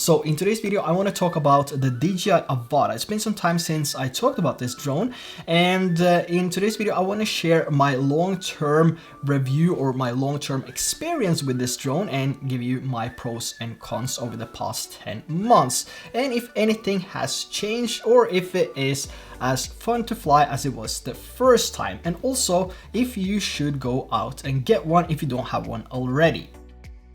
So in today's video, I want to talk about the DJI AVATA. It's been some time since I talked about this drone, and in today's video, I want to share my long-term review or my long-term experience with this drone and give you my pros and cons over the past 10 months. And if anything has changed or if it is as fun to fly as it was the first time. And also if you should go out and get one if you don't have one already.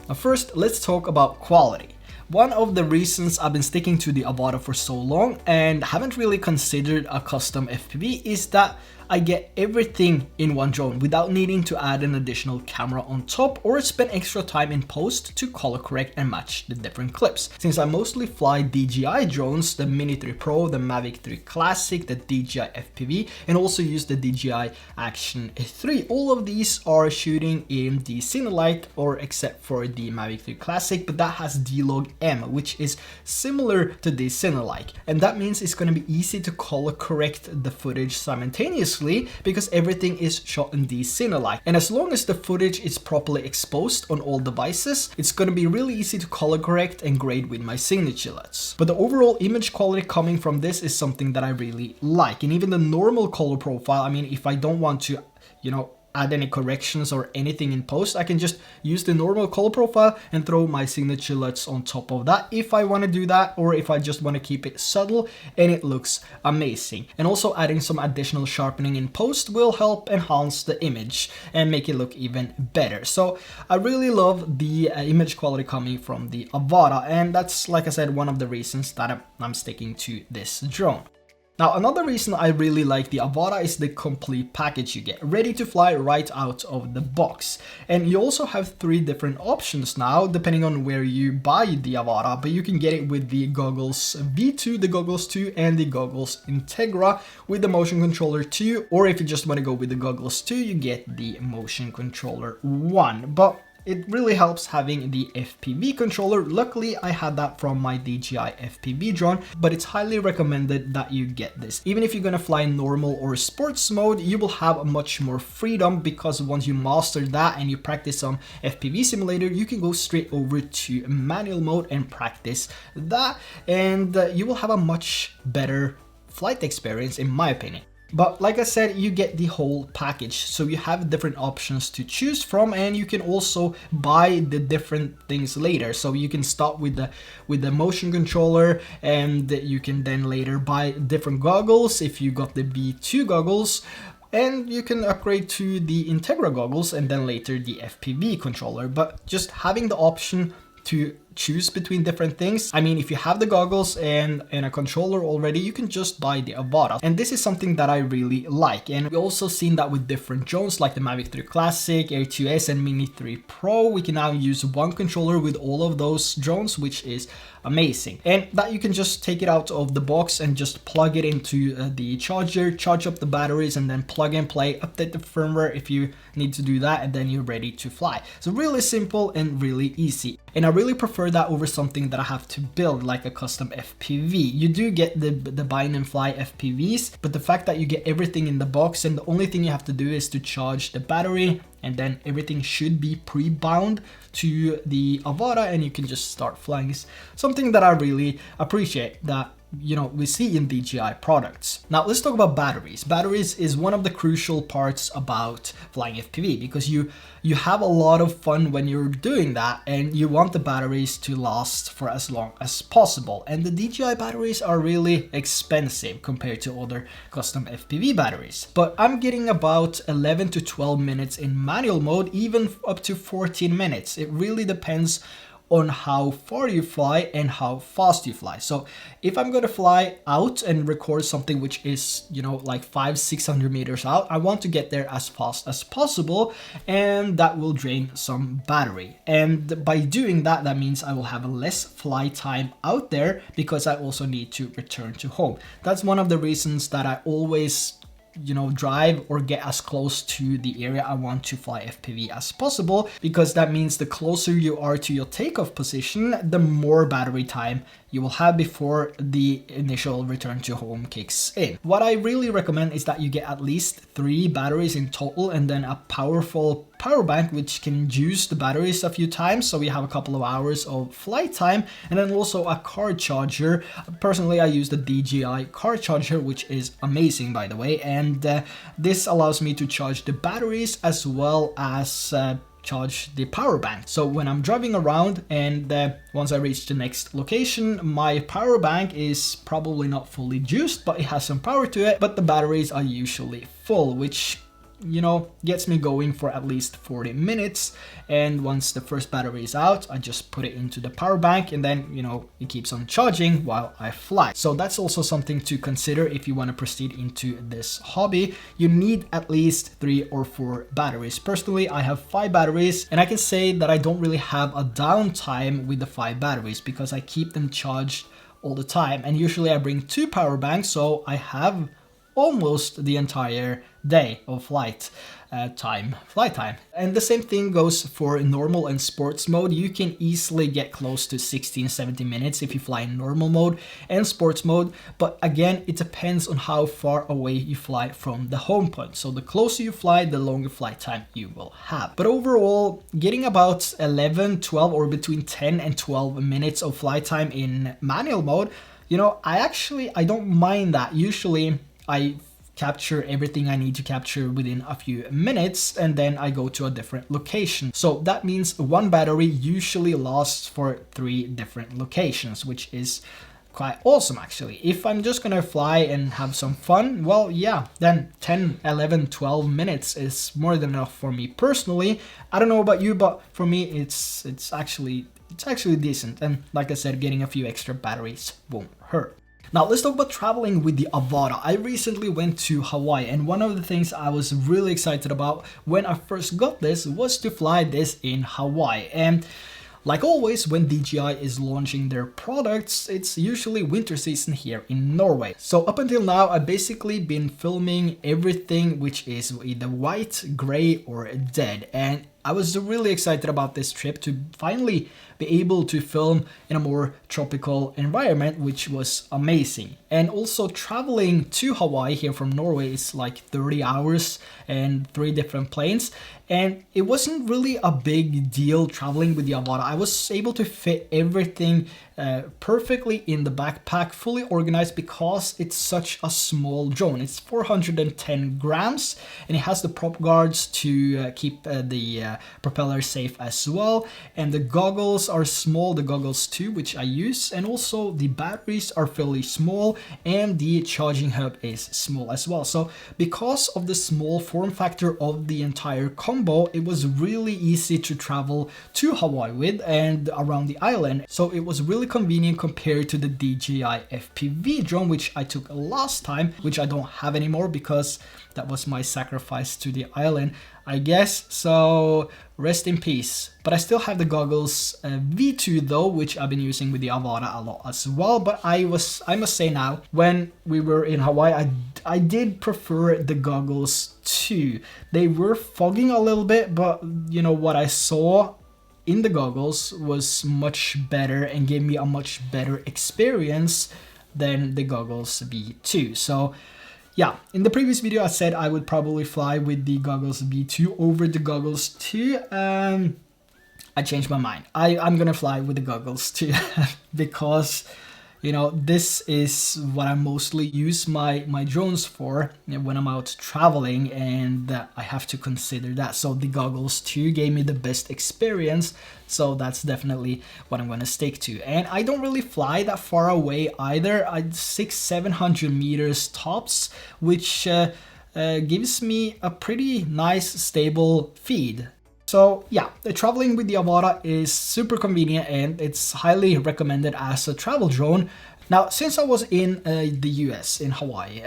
Now first, let's talk about quality. One of the reasons I've been sticking to the AVATA for so long and haven't really considered a custom FPV is that I get everything in one drone without needing to add an additional camera on top or spend extra time in post to color correct and match the different clips. Since I mostly fly DJI drones, the Mini 3 Pro, the Mavic 3 Classic, the DJI FPV, and also use the DJI Action 3. All of these are shooting in the Signature LUT, or except for the Mavic 3 Classic, but that has D-Log M, which is similar to the Signature LUT. And that means it's going to be easy to color correct the footage simultaneously because everything is shot in the Signature LUT. And as long as the footage is properly exposed on all devices, it's going to be really easy to color correct and grade with my Signature LUTs. But the overall image quality coming from this is something that I really like. And even the normal color profile, I mean, if I don't want to, add any corrections or anything in post, I can just use the normal color profile and throw my Signature LUTs on top of that if I want to do that, or if I just want to keep it subtle, and it looks amazing. And also adding some additional sharpening in post will help enhance the image and make it look even better. So I really love the image quality coming from the AVATA, and that's, like I said, one of the reasons that I'm sticking to this drone. Now, another reason I really like the AVATA is the complete package you get, ready to fly right out of the box. And you also have 3 different options now, depending on where you buy the AVATA, but you can get it with the goggles V2, the goggles 2, and the goggles Integra with the motion controller 2, or if you just want to go with the goggles 2, you get the motion controller 1. But it really helps having the FPV controller. Luckily, I had that from my DJI FPV drone, but it's highly recommended that you get this. Even if you're gonna fly in normal or sports mode, you will have much more freedom, because once you master that and you practice some FPV simulator, you can go straight over to manual mode and practice that, and you will have a much better flight experience, in my opinion. But like I said, you get the whole package, so you have different options to choose from, and you can also buy the different things later. So you can start with the motion controller, and you can then later buy different goggles if you got the V2 goggles, and you can upgrade to the Integra goggles and then later the FPV controller. But just having the option to choose between different things. I mean, if you have the goggles and a controller already, you can just buy the AVATA. And this is something that I really like. And we also seen that with different drones like the Mavic 3 Classic, Air 2S, and Mini 3 Pro. We can now use one controller with all of those drones, which is amazing. And that you can just take it out of the box and just plug it into the charger, charge up the batteries, and then plug and play, update the firmware if you need to do that, and then you're ready to fly. So really simple and really easy. And I really prefer that over something that I have to build, like a custom FPV. You do get the bind and fly FPVs, but the fact that you get everything in the box, and the only thing you have to do is to charge the battery, and then everything should be pre-bound to the AVATA, and you can just start flying, is something that I really appreciate that we see in DJI products. Now let's talk about batteries. Batteries is one of the crucial parts about flying FPV, because you have a lot of fun when you're doing that, and you want the batteries to last for as long as possible. And the DJI batteries are really expensive compared to other custom FPV batteries. But I'm getting about 11 to 12 minutes in manual mode, even up to 14 minutes. It really depends on how far you fly and how fast you fly. So if I'm going to fly out and record something which is, like 500-600 meters out, I want to get there as fast as possible, and that will drain some battery. And by doing that, that means I will have less flight time out there, because I also need to return to home. That's one of the reasons that I always drive or get as close to the area I want to fly FPV as possible, because that means the closer you are to your takeoff position, the more battery time you will have before the initial return to home kicks in. What I really recommend is that you get at least 3 batteries in total, and then a powerful power bank, which can use the batteries a few times, so we have a couple of hours of flight time, and then also a car charger. Personally, I use the DJI car charger, which is amazing, by the way, and this allows me to charge the batteries as well as charge the power bank. So when I'm driving around and once I reach the next location, my power bank is probably not fully juiced, but it has some power to it, but the batteries are usually full, which, you know, gets me going for at least 40 minutes. And once the first battery is out, I just put it into the power bank, and then, you know, it keeps on charging while I fly. So that's also something to consider if you want to proceed into this hobby. You need at least 3 or 4 batteries. Personally, I have 5 batteries, and I can say that I don't really have a downtime with the 5 batteries because I keep them charged all the time. And usually I bring 2 power banks, so I have almost the entire day of flight time. And the same thing goes for normal and sports mode. You can easily get close to 16-17 minutes if you fly in normal mode and sports mode, but again, it depends on how far away you fly from the home point. So the closer you fly, the longer flight time you will have. But overall, getting about 11, 12 or between 10 and 12 minutes of flight time in manual mode, you know, I don't mind that. Usually I capture everything I need to capture within a few minutes, and then I go to a different location. So that means one battery usually lasts for 3 different locations, which is quite awesome actually. If I'm just gonna fly and have some fun, well, yeah, then 10, 11, 12 minutes is more than enough for me personally. I don't know about you, but for me it's actually decent, and like I said, getting a few extra batteries won't hurt. Now let's talk about traveling with the AVATA. I recently went to Hawaii, and one of the things I was really excited about when I first got this was to fly this in Hawaii. And like always, when DJI is launching their products, it's usually winter season here in Norway. So up until now, I've basically been filming everything which is either white, gray or dead. And I was really excited about this trip to finally be able to film in a more tropical environment, which was amazing. And also traveling to Hawaii here from Norway is like 30 hours and 3 different planes. And it wasn't really a big deal traveling with the AVATA. I was able to fit everything perfectly in the backpack, fully organized, because it's such a small drone. It's 410 grams, and it has the prop guards to keep the propeller safe as well. And the goggles are small, the goggles too, which I use, and also the batteries are fairly small, and the charging hub is small as well. So because of the small form factor of the entire combo, it was really easy to travel to Hawaii with and around the island. So it was really convenient compared to the DJI FPV drone, which I took last time, which I don't have anymore because that was my sacrifice to the island, I guess. So rest in peace. But I still have the goggles V2 though, which I've been using with the AVATA a lot as well. But I must say now, when we were in Hawaii, I did prefer the goggles too. They were fogging a little bit, but you know what I saw in the goggles was much better and gave me a much better experience than the goggles V2. So yeah, in the previous video I said I would probably fly with the goggles V2 over the goggles 2. I changed my mind. I'm gonna fly with the goggles 2 because, you know, this is what I mostly use my drones for when I'm out traveling, and I have to consider that. So the goggles 2 gave me the best experience, so that's definitely what I'm gonna stick to. And I don't really fly that far away either. 600-700 meters tops, which gives me a pretty nice stable feed. So yeah, traveling with the AVATA is super convenient, and it's highly recommended as a travel drone. Now, since I was in the US, in Hawaii,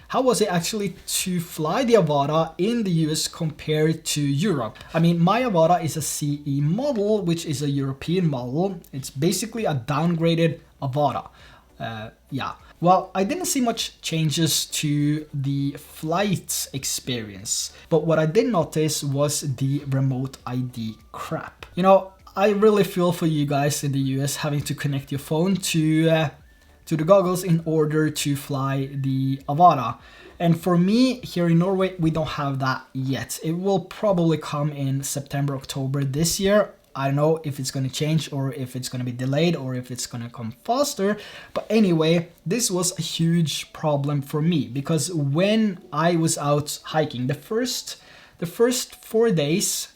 how was it actually to fly the AVATA in the US compared to Europe? I mean, my AVATA is a CE model, which is a European model. It's basically a downgraded AVATA. Yeah. Well, I didn't see much changes to the flight experience, but what I did notice was the remote ID crap. You know, I really feel for you guys in the US having to connect your phone to to the goggles in order to fly the Avata. And for me, here in Norway, we don't have that yet. It will probably come in September, October this year. I don't know if it's going to change or if it's going to be delayed or if it's going to come faster. But anyway, this was a huge problem for me because when I was out hiking, the first 4 days,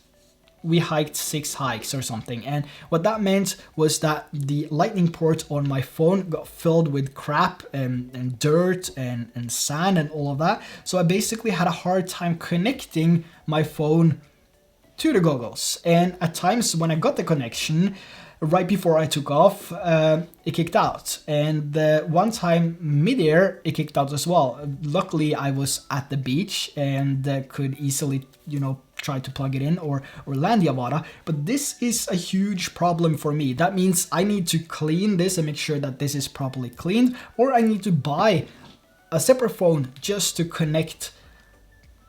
we hiked 6 hikes or something, and what that meant was that the lightning port on my phone got filled with crap and dirt and sand and all of that. So I basically had a hard time connecting my phone to the goggles, and at times when I got the connection right before I took off, it kicked out, and one time mid-air it kicked out as well. Luckily I was at the beach and could easily, you know, try to plug it in or land the Avata, but this is a huge problem for me. That means I need to clean this and make sure that this is properly cleaned, or I need to buy a separate phone just to connect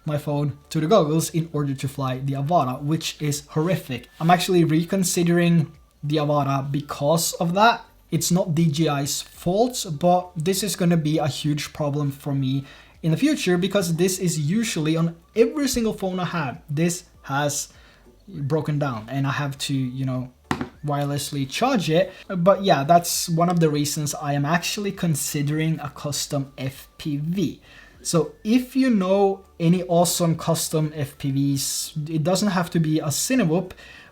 my phone to the goggles in order to fly the Avata, which is horrific. I'm actually reconsidering the Avata because of that. It's not DJI's fault, but this is going to be a huge problem for me in the future because this is usually on every single phone I have. This has broken down and I have to, you know, wirelessly charge it. But yeah, that's one of the reasons I am actually considering a custom FPV. So if you know any awesome custom FPVs, it doesn't have to be a Cinewhoop,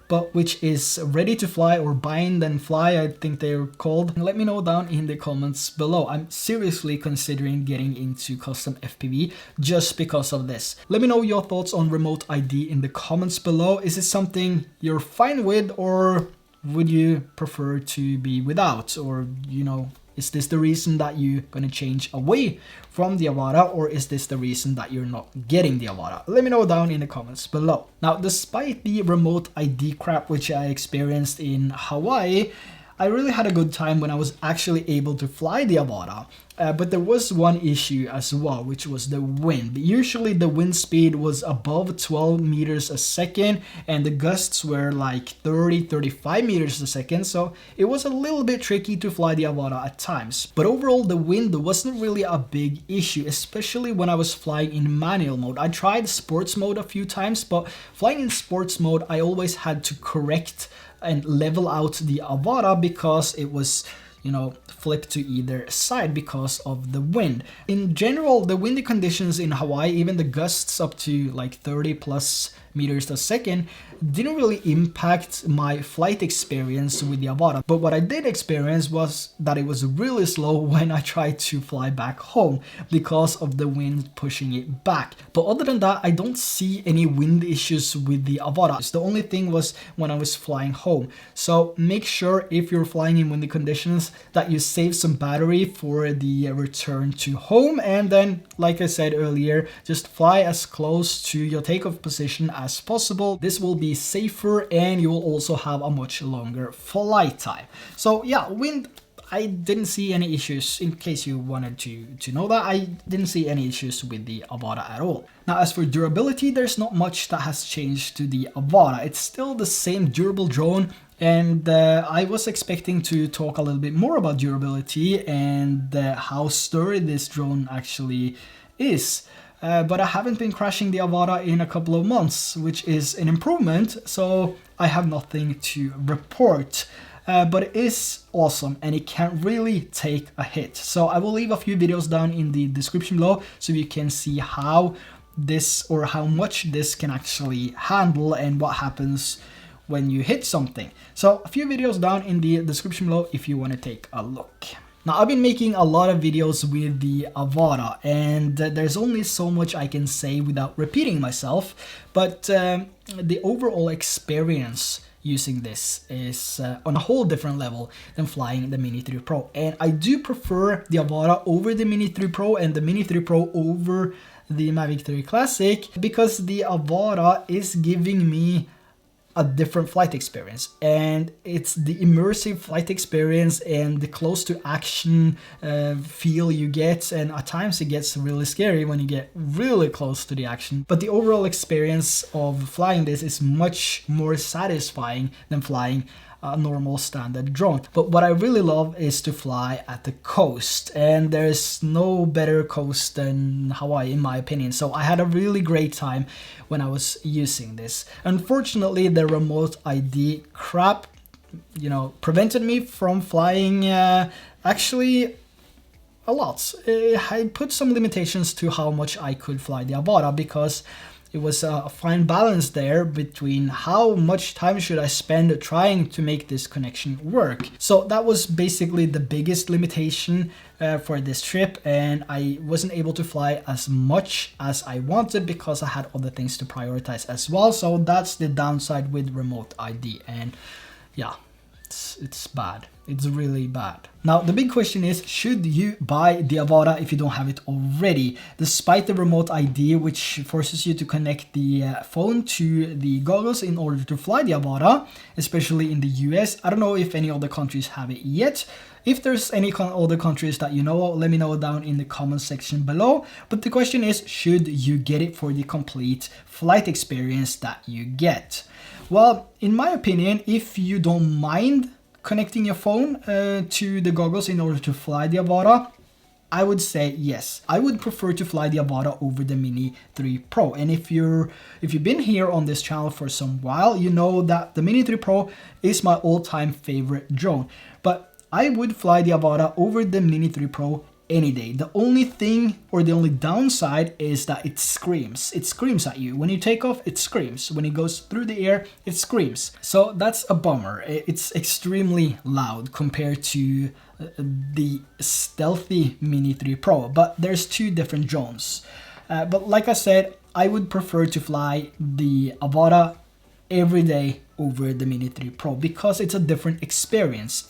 but which is ready to fly, or bind and fly, I think they're called. Let me know down in the comments below. I'm seriously considering getting into custom FPV just because of this. Let me know your thoughts on remote ID in the comments below. Is it something you're fine with, or would you prefer to be without? Or, you know, is this the reason that you're gonna change away from the Avata, or is this the reason that you're not getting the Avata? Let me know down in the comments below. Now, despite the remote ID crap which I experienced in Hawaii, I really had a good time when I was actually able to fly the Avata. But there was one issue as well, which was the wind. Usually the wind speed was above 12 meters a second and the gusts were like 30-35 meters a second, so it was a little bit tricky to fly the Avata at times. But overall the wind wasn't really a big issue, especially when I was flying in manual mode. I tried sports mode a few times, but flying in sports mode I always had to correct and level out the Avata because it was, you know, flipped to either side because of the wind. In general, the windy conditions in Hawaii, even the gusts up to like 30 plus meters a second, didn't really impact my flight experience with the Avata. But what I did experience was that it was really slow when I tried to fly back home because of the wind pushing it back. But other than that, I don't see any wind issues with the Avata. The only thing was when I was flying home. So make sure if you're flying in windy conditions that you save some battery for the return to home, and then, like I said earlier, just fly as close to your takeoff position as possible. This will be safer and you will also have a much longer flight time. So yeah, wind, I didn't see any issues. In case you wanted to know that, I didn't see any issues with the Avata at all. Now, as for durability, there's not much that has changed to the Avata. It's still the same durable drone, and I was expecting to talk a little bit more about durability and how sturdy this drone actually is. But I haven't been crashing the Avata in a couple of months, which is an improvement, so I have nothing to report. But it is awesome and it can really take a hit. So I will leave a few videos down in the description below so you can see how this, or how much this can actually handle and what happens when you hit something. So a few videos down in the description below if you want to take a look. Now, I've been making a lot of videos with the Avata, and there's only so much I can say without repeating myself, but the overall experience using this is on a whole different level than flying the Mini 3 Pro. And I do prefer the Avata over the Mini 3 Pro and the Mini 3 Pro over the Mavic 3 Classic, because the Avata is giving me a different flight experience, and it's the immersive flight experience and the close to action feel you get, and at times it gets really scary when you get really close to the action, but the overall experience of flying this is much more satisfying than flying a normal standard drone. But what I really love is to fly at the coast, and there's no better coast than Hawaii in my opinion. So I had a really great time when I was using this. Unfortunately, the remote ID crap, you know, prevented me from flying actually a lot. I put some limitations to how much I could fly the Avata, because it was a fine balance there between how much time should I spend trying to make this connection work. So that was basically the biggest limitation for this trip, and I wasn't able to fly as much as I wanted because I had other things to prioritize as well. So that's the downside with remote ID, and yeah, it's bad. It's really bad. Now, the big question is, should you buy the Avata if you don't have it already? Despite the remote ID, which forces you to connect the phone to the goggles in order to fly the Avata, especially in the US. I don't know if any other countries have it yet. If there's any other countries that you know of, let me know down in the comment section below. But the question is, should you get it for the complete flight experience that you get? Well, in my opinion, if you don't mind connecting your phone to the goggles in order to fly the Avata, I would say yes. I would prefer to fly the Avata over the Mini 3 Pro. And if you've been here on this channel for some while, you know that the Mini 3 Pro is my all-time favorite drone. But I would fly the Avata over the Mini 3 Pro any day. The only thing, or the only downside, is that it screams. It screams at you. When you take off, it screams. When it goes through the air, it screams. So that's a bummer. It's extremely loud compared to the stealthy Mini 3 Pro. But there's two different drones. But like I said, I would prefer to fly the Avata every day over the Mini 3 Pro because it's a different experience.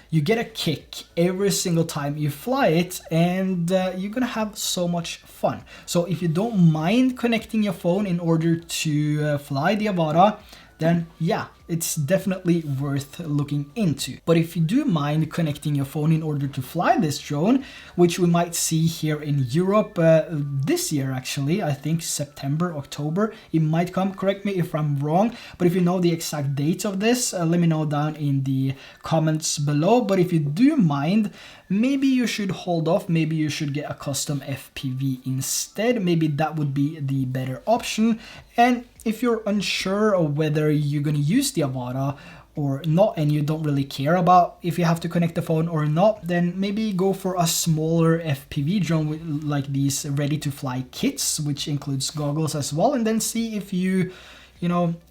You get a kick every single time you fly it, and you're gonna have so much fun. So if you don't mind connecting your phone in order to fly the Avata, then yeah, it's definitely worth looking into. But if you do mind connecting your phone in order to fly this drone, which we might see here in Europe this year actually, I think September, October, it might come, correct me if I'm wrong, but if you know the exact date of this, let me know down in the comments below. But if you do mind, maybe you should hold off, maybe you should get a custom FPV instead, maybe that would be the better option. And if you're unsure of whether you're gonna use the Avata or not, and you don't really care about if you have to connect the phone or not, then maybe go for a smaller FPV drone with like these ready to fly kits, which includes goggles as well, and then see if you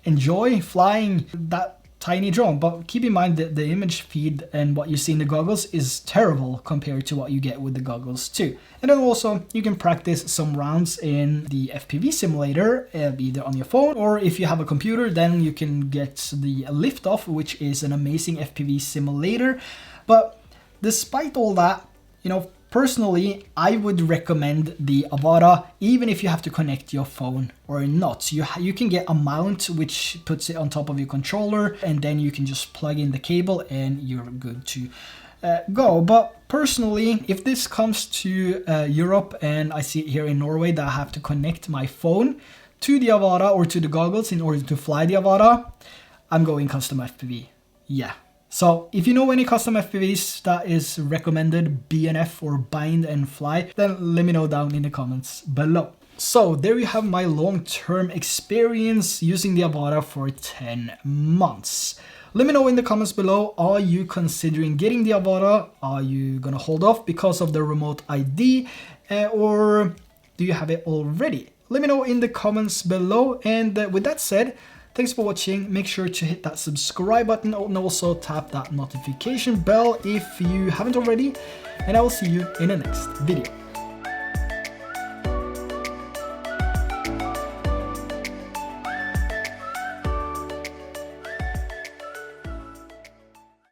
enjoy flying that tiny drone. But keep in mind that the image feed and what you see in the goggles is terrible compared to what you get with the goggles too. And then also you can practice some rounds in the FPV simulator, either on your phone, or if you have a computer, then you can get the Liftoff, which is an amazing FPV simulator. But despite all that, personally, I would recommend the Avata, even if you have to connect your phone or not. You can get a mount which puts it on top of your controller, and then you can just plug in the cable and you're good to go. But personally, if this comes to Europe and I see it here in Norway that I have to connect my phone to the Avata or to the goggles in order to fly the Avata, I'm going custom FPV. Yeah. So if you know any custom FPVs that is recommended, BNF or bind and fly, then let me know down in the comments below. So there you have my long-term experience using the Avata for 10 months. Let me know in the comments below, are you considering getting the Avata? Are you gonna hold off because of the remote ID? Or do you have it already? Let me know in the comments below. And with that said, thanks for watching. Make sure to hit that subscribe button and also tap that notification bell if you haven't already. And I will see you in the next video.